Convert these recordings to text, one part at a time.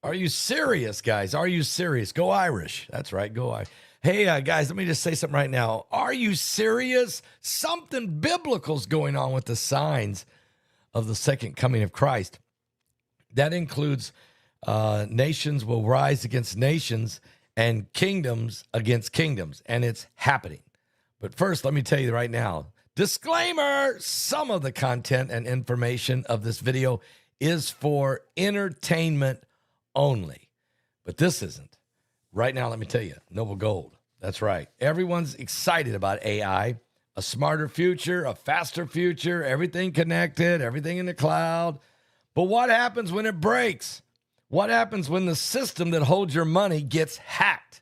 Are you serious, guys? Are you serious? Go Irish. That's right. Go Irish. Hey, guys, let me just say something right now. Are you serious? Something biblical's going on with the signs of the second coming of Christ. That includes nations will rise against nations and kingdoms against kingdoms, and it's happening. But first, let me tell you right now, disclaimer, some of the content and information of this video is for entertainment only. But this isn't. Right now, let me tell you, Noble Gold. That's right. Everyone's excited about AI, a smarter future, a faster future, everything connected, everything in the cloud. But what happens when it breaks? What happens when the system that holds your money gets hacked?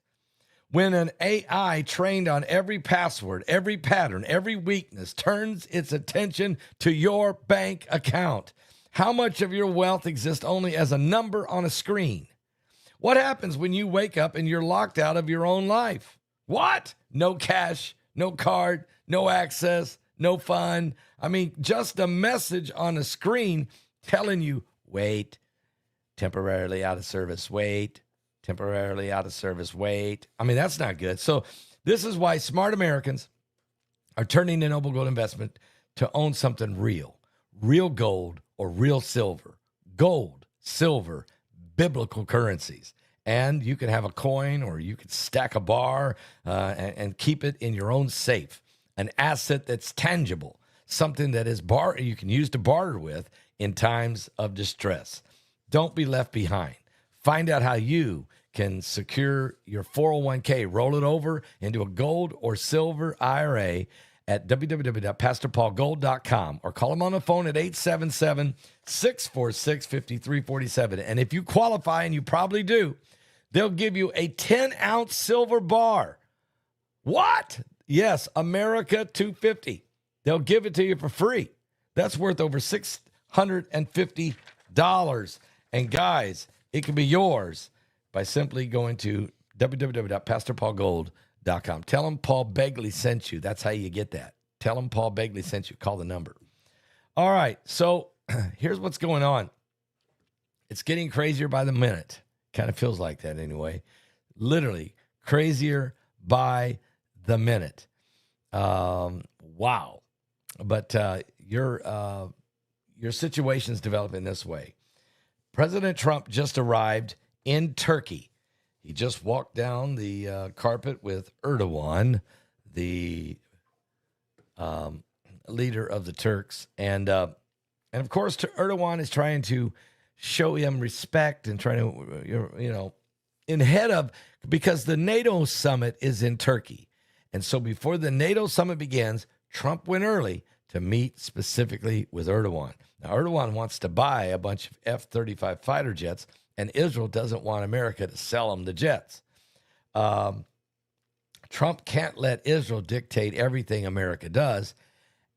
When an AI trained on every password, every pattern, every weakness turns its attention to your bank account? How much of your wealth exists only as a number on a screen? What happens when you wake up and you're locked out of your own life? What? No cash, no card, no access, no fun. I mean, just a message on a screen telling you, wait, temporarily out of service, wait, temporarily out of service, wait. I mean, that's not good. So this is why smart Americans are turning to Noble Gold Investment to own something real gold or real silver. Gold, silver, biblical currencies. And you can have a coin or you can stack a bar and keep it in your own safe. An asset that's tangible, something that is you can use to barter with in times of distress. Don't be left behind. Find out how you can secure your 401k, roll it over into a gold or silver IRA at www.pastorpaulgold.com or call them on the phone at 877-646-5347. And if you qualify, and you probably do, they'll give you a 10-ounce silver bar. What? Yes, America 250. They'll give it to you for free. That's worth over $650. And guys, it can be yours by simply going to www.pastorpaulgold.com. Tell them Paul Begley sent you. That's how you get that. Tell them Paul Begley sent you. Call the number. All right. So here's what's going on. It's getting crazier by the minute. Kind of feels like that anyway. Literally crazier by the minute. Wow. But your situation's developing this way. President Trump just arrived in Turkey. He just walked down the carpet with Erdogan, the leader of the Turks. And of course, Erdogan is trying to show him respect and trying to, because the NATO summit is in Turkey. And so before the NATO summit begins, Trump went early to meet specifically with Erdogan. Now, Erdogan wants to buy a bunch of F-35 fighter jets, and Israel doesn't want America to sell them the jets. Trump can't let Israel dictate everything America does,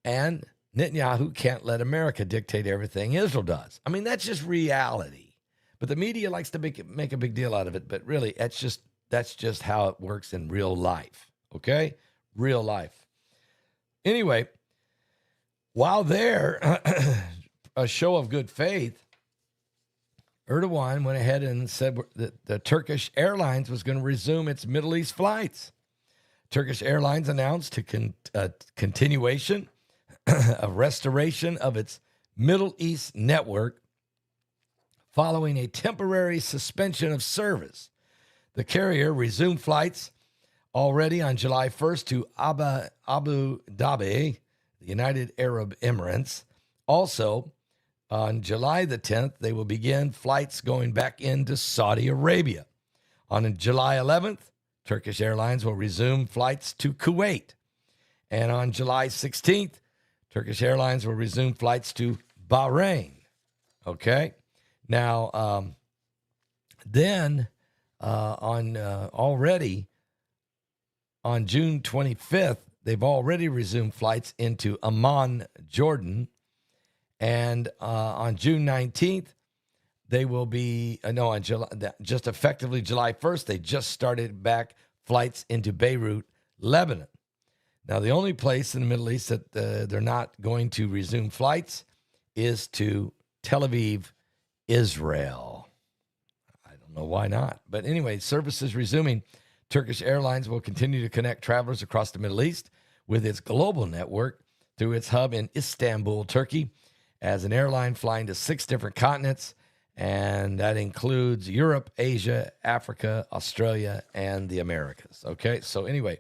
and Netanyahu can't let America dictate everything Israel does. I mean, that's just reality. But the media likes to make a big deal out of it, but really, that's just how it works in real life, okay? Real life. Anyway, while there, a show of good faith, Erdogan went ahead and said that the Turkish Airlines was going to resume its Middle East flights. Turkish Airlines announced a continuation, a restoration of its Middle East network following a temporary suspension of service. The carrier resumed flights already on July 1st to Abu Dhabi, the United Arab Emirates. Also, on July the 10th, they will begin flights going back into Saudi Arabia. On July 11th, Turkish Airlines will resume flights to Kuwait. And on July 16th, Turkish Airlines will resume flights to Bahrain. Okay? Now, already on June 25th, they've already resumed flights into Amman, Jordan. And on June 19th, they will be, on July, just effectively July 1st, they just started back flights into Beirut, Lebanon. Now, the only place in the Middle East that they're not going to resume flights is to Tel Aviv, Israel. I don't know why not. But anyway, services resuming. Turkish Airlines will continue to connect travelers across the Middle East with its global network through its hub in Istanbul, Turkey, as an airline flying to 6 different continents, and that includes Europe, Asia, Africa, Australia, and the Americas. Okay, so anyway,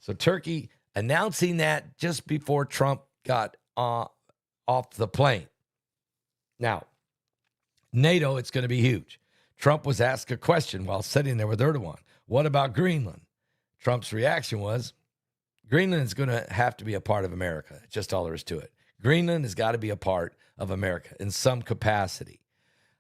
so Turkey announcing that just before Trump got off the plane. Now, NATO, it's going to be huge. Trump was asked a question while sitting there with Erdogan. What about Greenland? Trump's reaction was, Greenland is going to have to be a part of America. Just all there is to it. Greenland has got to be a part of America in some capacity.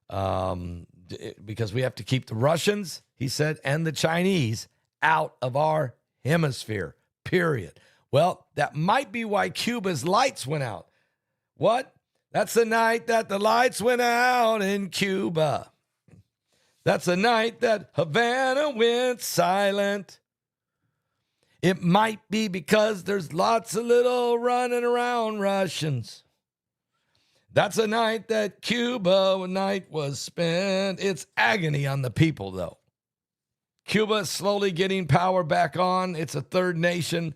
Because we have to keep the Russians, he said, and the Chinese out of our hemisphere, period. Well, that might be why Cuba's lights went out. What? That's the night that the lights went out in Cuba. That's the night that Havana went silent. It might be because there's lots of little running around Russians. That's a night that Cuba night was spent. It's agony on the people, though. Cuba is slowly getting power back on. It's a third nation.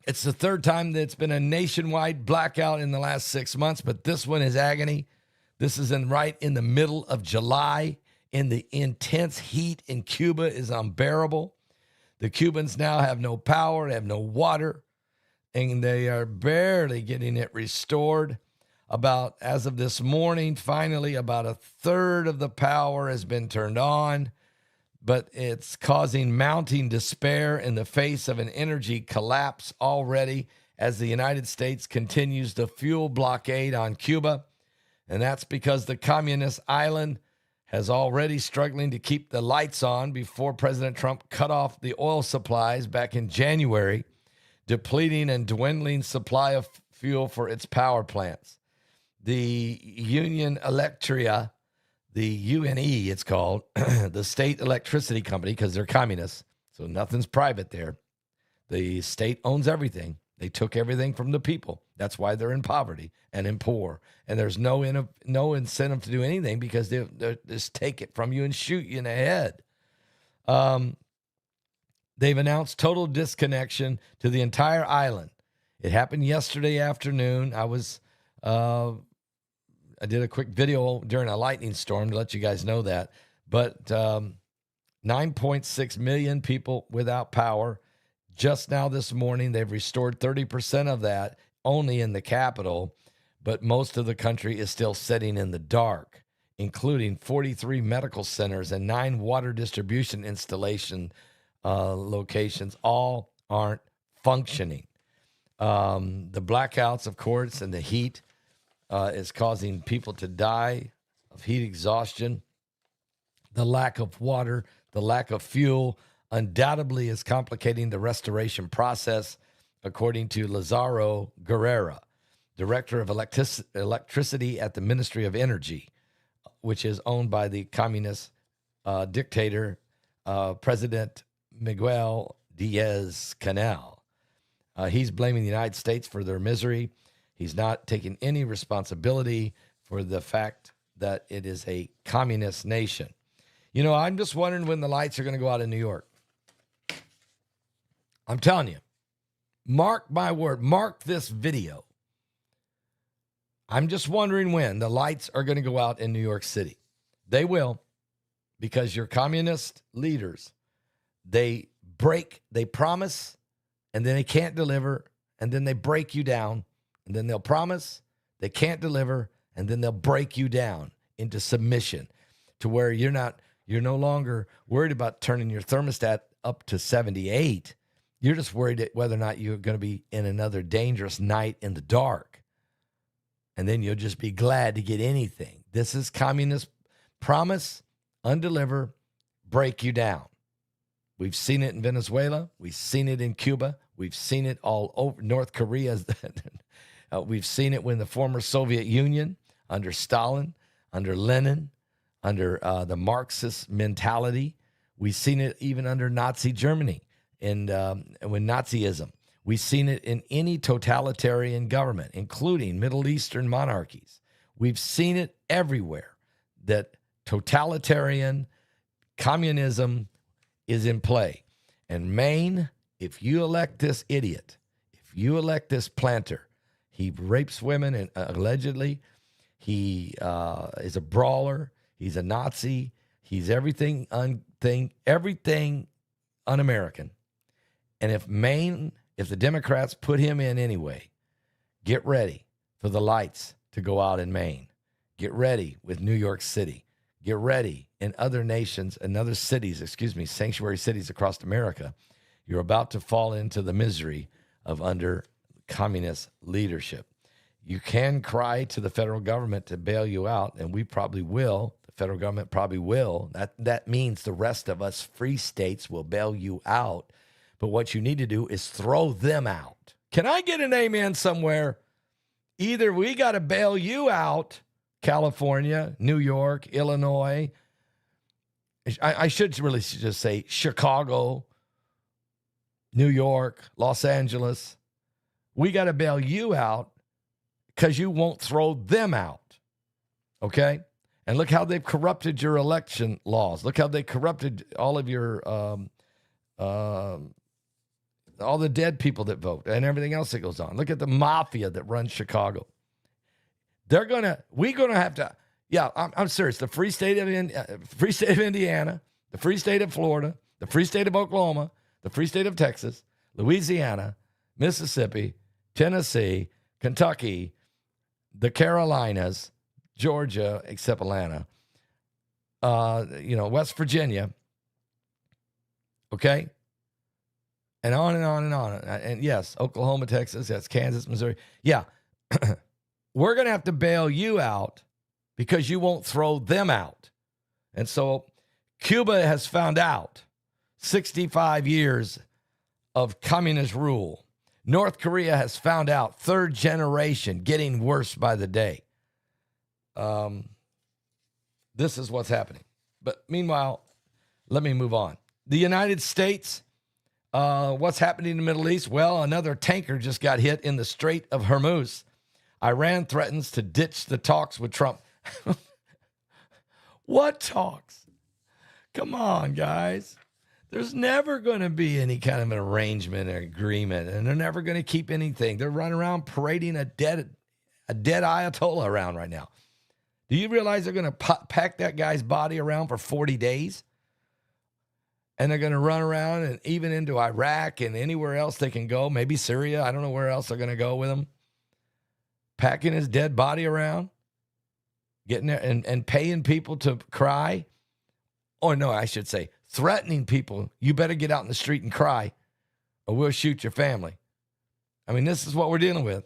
It's the third time that it's been a nationwide blackout in the last 6 months, but this one is agony. This is right in the middle of July, and the intense heat in Cuba is unbearable. The Cubans now have no power, they have no water, and they are barely getting it restored. As of this morning, finally, about a third of the power has been turned on, but it's causing mounting despair in the face of an energy collapse already as the United States continues the fuel blockade on Cuba. And that's because the communist island has already struggling to keep the lights on before President Trump cut off the oil supplies back in January, depleting and dwindling supply of fuel for its power plants. The Union Electria, the UNE it's called, the state electricity company, because they're communists, so nothing's private there. The state owns everything. They took everything from the people. That's why they're in poverty and in poor. And there's no incentive to do anything because they just take it from you and shoot you in the head. They've announced total disconnection to the entire island. It happened yesterday afternoon. I did a quick video during a lightning storm to let you guys know that. But 9.6 million people without power. Just now this morning, they've restored 30% of that only in the capital, but most of the country is still sitting in the dark, including 43 medical centers and 9 water distribution installation locations. All aren't functioning. The blackouts, of course, and the heat is causing people to die of heat exhaustion. The lack of water, the lack of fuel, undoubtedly is complicating the restoration process, according to Lazaro Guerrera, director of electricity at the Ministry of Energy, which is owned by the communist dictator, President Miguel Diaz-Canel. He's blaming the United States for their misery. He's not taking any responsibility for the fact that it is a communist nation. You know, I'm just wondering when the lights are going to go out in New York. I'm telling you, mark my word, mark this video. I'm just wondering when the lights are going to go out in New York City. They will, because your communist leaders, they promise, and then they can't deliver, and then they break you down, and then they'll promise, they can't deliver, and then they'll break you down into submission to where you're no longer worried about turning your thermostat up to 78. You're just worried whether or not you're going to be in another dangerous night in the dark. And then you'll just be glad to get anything. This is communist promise, undeliver, break you down. We've seen it in Venezuela. We've seen it in Cuba. We've seen it all over North Korea. We've seen it when the former Soviet Union, under Stalin, under Lenin, under the Marxist mentality. We've seen it even under Nazi Germany. And when Nazism, we've seen it in any totalitarian government, including Middle Eastern monarchies. We've seen it everywhere, that totalitarian Communism is in play. And Maine, if you elect this idiot, if you elect this planter, he rapes women and allegedly he is a brawler. He's a Nazi. He's everything un-American. And if the Democrats put him in anyway, get ready for the lights to go out in Maine. Get ready with New York City. Get ready in other nations and other cities, sanctuary cities across America. You're about to fall into the misery of under communist leadership. You can cry to the federal government to bail you out, and we probably will. The federal government probably will. That means the rest of us free states will bail you out. But what you need to do is throw them out. Can I get an amen somewhere? Either we got to bail you out, California, New York, Illinois. I should really just say Chicago, New York, Los Angeles. We got to bail you out because you won't throw them out. Okay? And look how they've corrupted your election laws. Look how they corrupted all of your all the dead people that vote and everything else that goes on. Look at the mafia that runs Chicago. We're going to have to, I'm serious. The free state of Indiana, the free state of Florida, the free state of Oklahoma, the free state of Texas, Louisiana, Mississippi, Tennessee, Kentucky, the Carolinas, Georgia, except Atlanta, West Virginia, okay? And on and on and on. And yes, Oklahoma, Texas, that's Kansas, Missouri. Yeah, we're going to have to bail you out because you won't throw them out. And so Cuba has found out 65 years of communist rule. North Korea has found out third generation, getting worse by the day. This is what's happening. But meanwhile, let me move on. The United States, what's happening in the Middle East? Well, another tanker just got hit in the Strait of Hormuz. Iran threatens to ditch the talks with Trump. What talks? Come on, guys. There's never going to be any kind of an arrangement or agreement, and they're never going to keep anything. They're running around parading a dead Ayatollah around right now. Do you realize they're going to pack that guy's body around for 40 days? And they're going to run around and even into Iraq and anywhere else they can go, maybe Syria. I don't know where else they're going to go with him. Packing his dead body around, getting there and paying people to cry. Or no, I should say threatening people. You better get out in the street and cry or we'll shoot your family. I mean, this is what we're dealing with.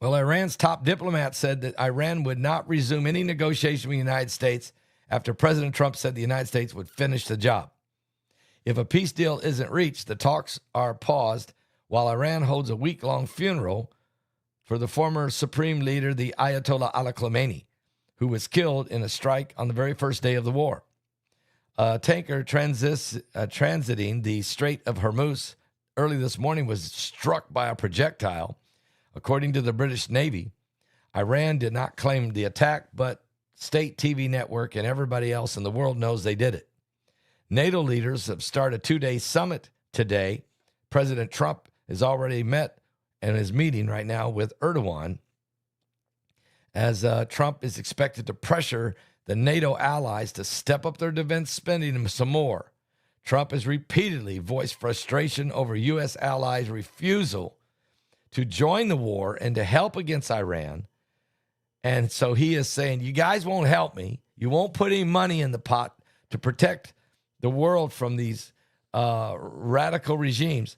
Well, Iran's top diplomat said that Iran would not resume any negotiation with the United States after President Trump said the United States would finish the job. If a peace deal isn't reached, the talks are paused while Iran holds a week-long funeral for the former supreme leader, the Ayatollah Ali Khamenei, who was killed in a strike on the very first day of the war. A tanker transiting the Strait of Hormuz early this morning was struck by a projectile. According to the British Navy, Iran did not claim the attack, but state TV network and everybody else in the world knows they did it. NATO leaders have started a 2-day summit today. President Trump has already met and is meeting right now with Erdogan as Trump is expected to pressure the NATO allies to step up their defense spending some more. Trump has repeatedly voiced frustration over U.S. allies' refusal to join the war and to help against Iran. And so he is saying, you guys won't help me. You won't put any money in the pot to protect the world from these radical regimes.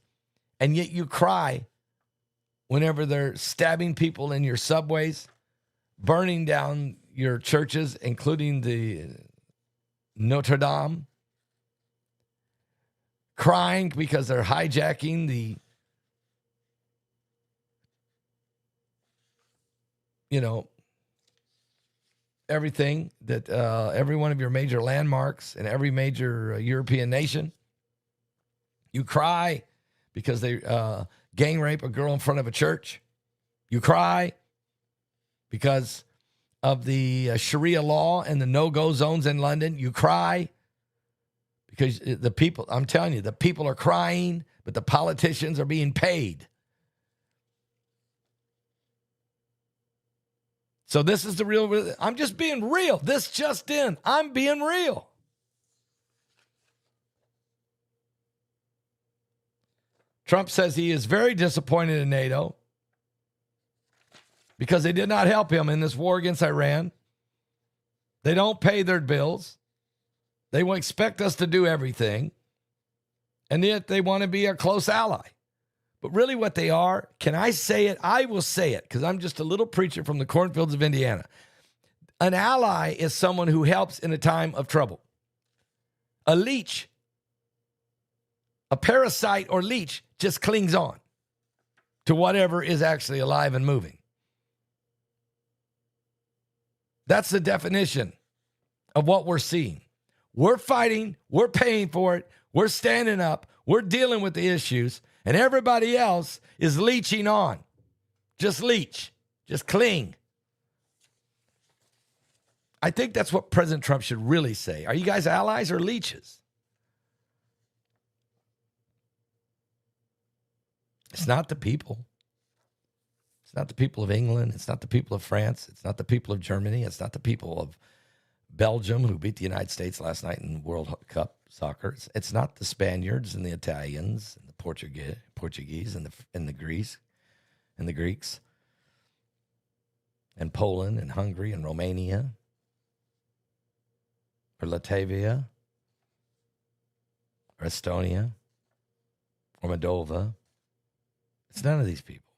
And yet you cry whenever they're stabbing people in your subways, burning down your churches, including the Notre Dame, crying because they're hijacking the everything that every one of your major landmarks in every major European nation. You cry because they gang rape a girl in front of a church. You cry because of the Sharia law and the no-go zones in London. You cry because the people, I'm telling you, the people are crying, but the politicians are being paid. So this is the real, I'm just being real. This just in, I'm being real. Trump says he is very disappointed in NATO because they did not help him in this war against Iran. They don't pay their bills. They will expect us to do everything. And yet they want to be a close ally. But really what they are, can I say it? I will say it because I'm just a little preacher from the cornfields of Indiana. An ally is someone who helps in a time of trouble. A leech, a parasite or leech just clings on to whatever is actually alive and moving. That's the definition of what we're seeing. We're fighting, we're paying for it, we're standing up, we're dealing with the issues, and everybody else is leeching on. Just leech, just cling. I think that's what President Trump should really say. Are you guys allies or leeches? It's not the people. It's not the people of England. It's not the people of France. It's not the people of Germany. It's not the people of Belgium who beat the United States last night in World Cup soccer. It's not the Spaniards and the Italians and the Portuguese and the Greeks and Poland and Hungary and Romania or Latvia or Estonia or Moldova. It's none of these people.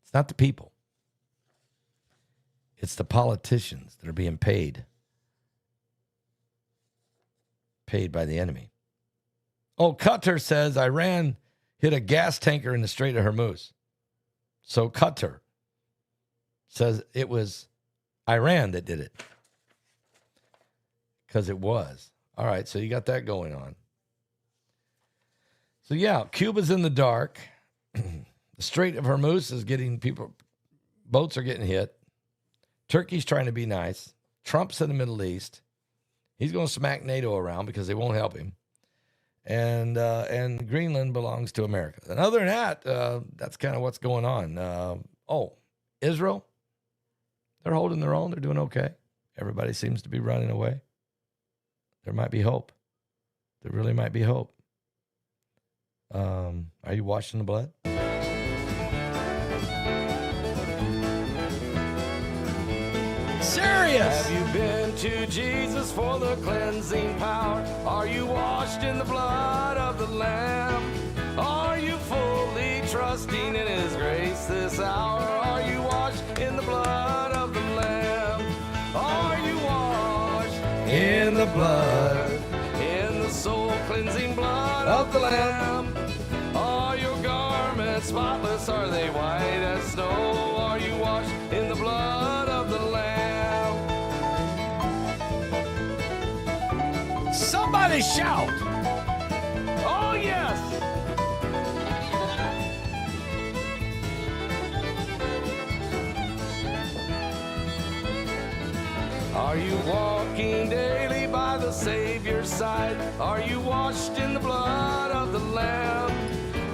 It's not the people. It's the politicians that are being paid by the enemy. Oh, Qatar says Iran hit a gas tanker in the Strait of Hormuz. So Qatar says it was Iran that did it. Because it was. All right, so you got that going on. So yeah, Cuba's in the dark. The Strait of Hormuz is getting people, boats are getting hit. Turkey's trying to be nice. Trump's in the Middle East. He's going to smack NATO around because they won't help him. And Greenland belongs to America. And other than that, that's kind of what's going on. Israel, they're holding their own. They're doing okay. Everybody seems to be running away. There might be hope. There really might be hope. Are you washing the blood? Serious. Have you been to Jesus for the cleansing power? Are you washed in the blood of the Lamb? Are you fully trusting in His grace this hour? Are you washed in the blood of the Lamb? Are you washed in the blood, in the soul cleansing blood of the Lamb? Are your garments spotless? Are they white as snow? Are you washed in the blood of the Lamb? Somebody shout. Oh, yes. Are you walking daily by the Savior's side? Are you washed in the blood of the Lamb?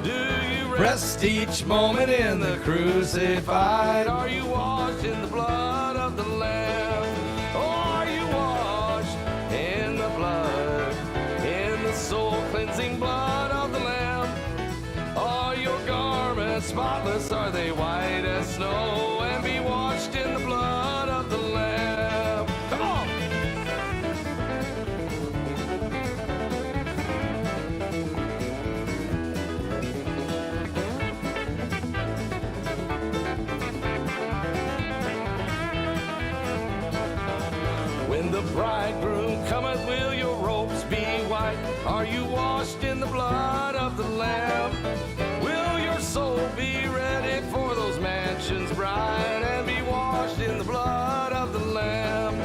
Do you rest each moment in the crucified? Are you washed in the blood of the Lamb? Or are you washed in the blood, in the soul-cleansing blood of the Lamb? Are your garments spotless? Are they white as snow? And be washed in the blood of the Lamb. Come on! When the bridegroom cometh, will your robes be white? Are you washed in the blood of the Lamb? Will your soul be ready for those mansions bright and be washed in the blood of the Lamb?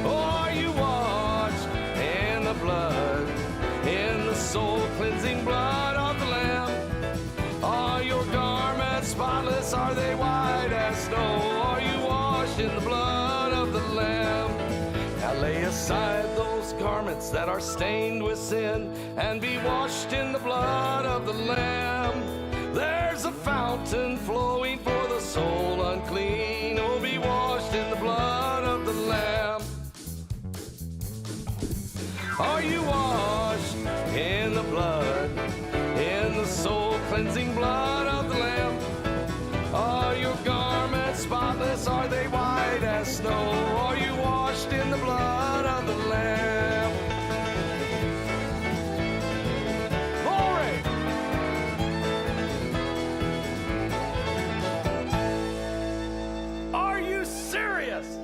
Or are you washed in the blood, in the soul-cleansing blood of the Lamb? Are your garments spotless? Are they white as snow? Are you washed in the blood Lay aside those garments that are stained with sin and be washed in the blood of the Lamb. There's a fountain flowing for the soul unclean. Oh, be washed in the blood of the Lamb. Are you washed in the blood, in the soul cleansing blood of the Lamb? Are your garments spotless? Are they white as snow? Are you washed in the blood of the Lamb? Glory! Are you serious?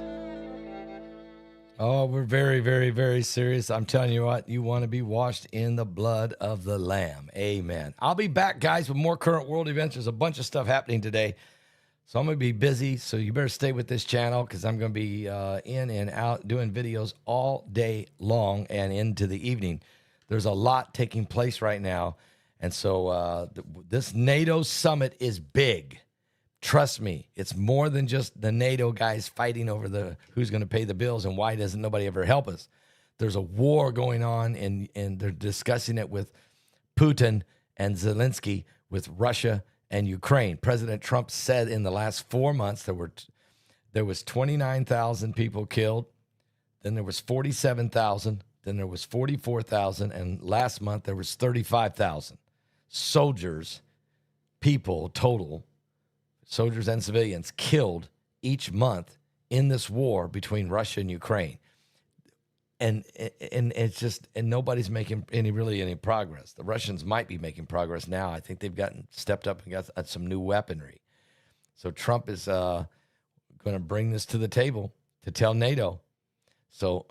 Oh, we're very, very, very serious. I'm telling you what, you want to be washed in the blood of the Lamb. Amen. I'll be back, guys, with more current world events. There's a bunch of stuff happening today. So I'm going to be busy, so you better stay with this channel because I'm going to be in and out doing videos all day long and into the evening. There's a lot taking place right now. And so this NATO summit is big. Trust me, it's more than just the NATO guys fighting over the who's going to pay the bills and why doesn't nobody ever help us. There's a war going on, and they're discussing it with Putin and Zelensky, with Russia and Ukraine. President Trump said in the last 4 months there was 29,000 people killed, then there was 47,000, then there was 44,000, and last month there was 35,000 soldiers, people total. Soldiers and civilians killed each month in this war between Russia and Ukraine. And it's just, and nobody's making any progress. The Russians might be making progress now. I think they've stepped up and got some new weaponry. So Trump is going to bring this to the table to tell NATO. So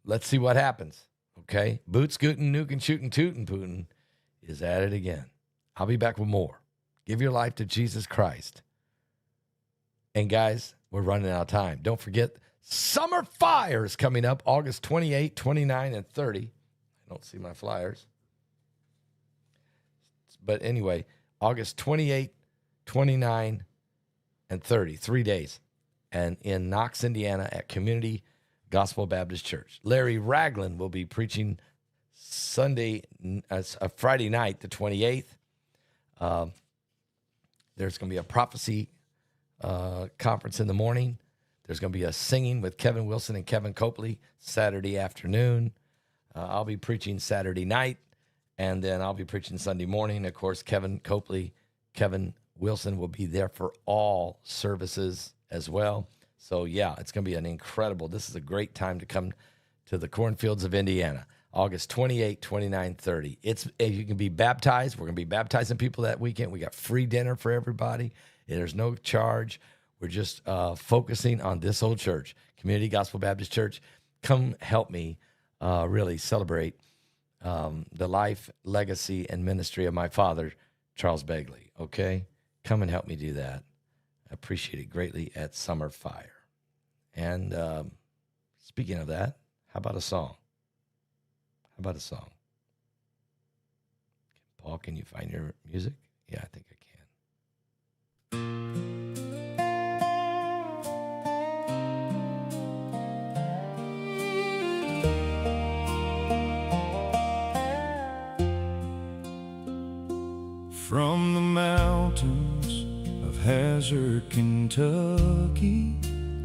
let's see what happens. Okay. Boot scooting, nuking, shooting, tooting, Putin is at it again. I'll be back with more. Give your life to Jesus Christ. And guys, we're running out of time. Don't forget, Summer Fire is coming up August 28, 29, and 30. I don't see my flyers. But anyway, August 28, 29, and 30, 3 days. And in Knox, Indiana at Community Gospel Baptist Church. Larry Ragland will be preaching Friday night, the 28th. There's going to be a prophecy conference in the morning. There's going to be a singing with Kevin Wilson and Kevin Copley Saturday afternoon. I'll be preaching Saturday night, and then I'll be preaching Sunday morning. Of course, Kevin Copley, Kevin Wilson will be there for all services as well. So, yeah, it's going to be this is a great time to come to the cornfields of Indiana. August 28, 29, 30. You can be baptized. We're going to be baptizing people that weekend. We got free dinner for everybody. There's no charge. We're just focusing on this old church, Community Gospel Baptist Church. Come help me really celebrate the life, legacy, and ministry of my father, Charles Begley, okay? Come and help me do that. I appreciate it greatly at Summer Fire. And speaking of that, how about a song? How about a song? Paul, can you find your music? Yeah, I think I can. From the mountains of Hazard, Kentucky,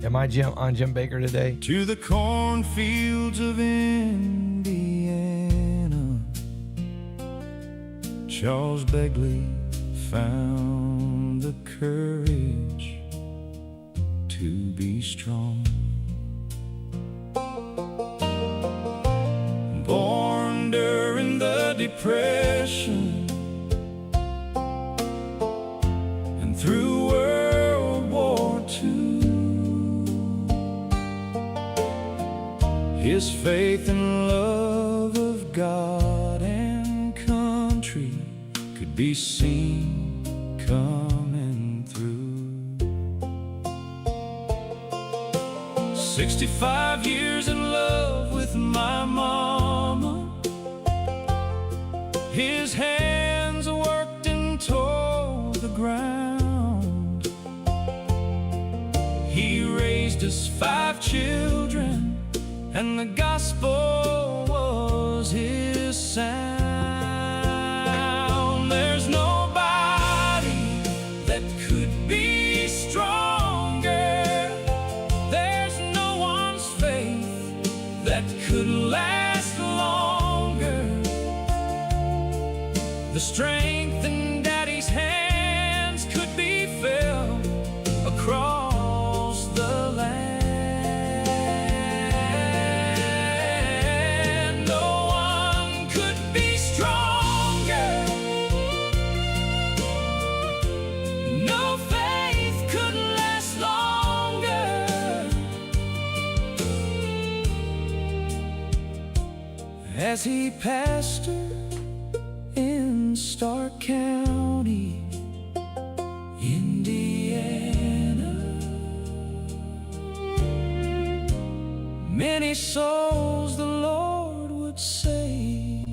Am I on Jim Baker today? to the cornfields of Indiana, Charles Begley found the courage to be strong. Born during the Depression and through World War II, his faith and love of God and country could be seen coming through. 65 years in love with my mama, his hands worked and tore the ground. He raised raised us 5 children, and the gospel was his sound. There's nobody that could be stronger. There's no one's faith that could last longer. The strength in Daddy's hands could be felt across the land. No one could be stronger. No faith could last longer. As he pastored in Stark County, Indiana, many souls the Lord would save.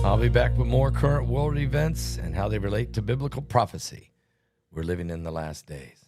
I'll be back with more current world events and how they relate to biblical prophecy. We're living in the last days.